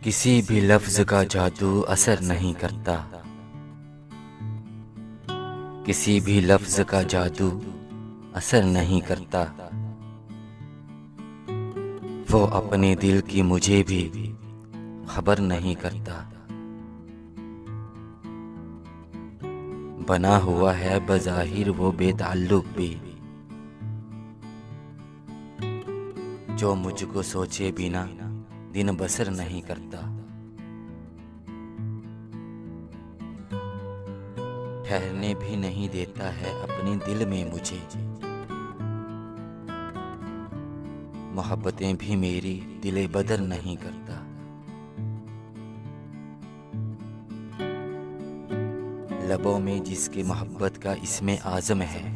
किसी भी लफ्ज का जादू असर नहीं करता। किसी भी लफ्ज का जादू असर नहीं करता। वो अपने दिल की मुझे भी खबर नहीं करता। बना हुआ है बज़ाहिर वो बेताल्लुक भी, जो मुझको सोचे बिना दिन बसर नहीं करता। ठहरने भी नहीं देता है अपने दिल में मुझे। मोहब्बतें भी मेरी दिले बदर नहीं करता। लबों में जिसके मोहब्बत का इसमें आज़म है,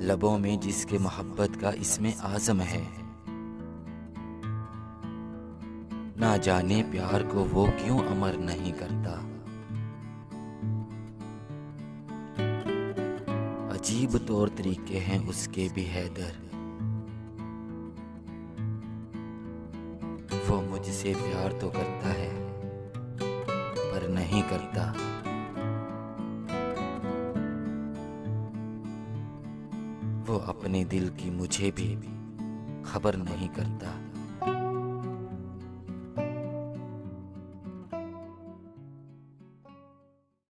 लबों में जिसके मोहब्बत का इसमें आज़म है, ना जाने प्यार को वो क्यों अमर नहीं करता। अजीब तौर तरीके हैं उसके भी हैदर, वो मुझसे प्यार तो करता है पर नहीं करता। वो अपने दिल की मुझे भी खबर नहीं करता।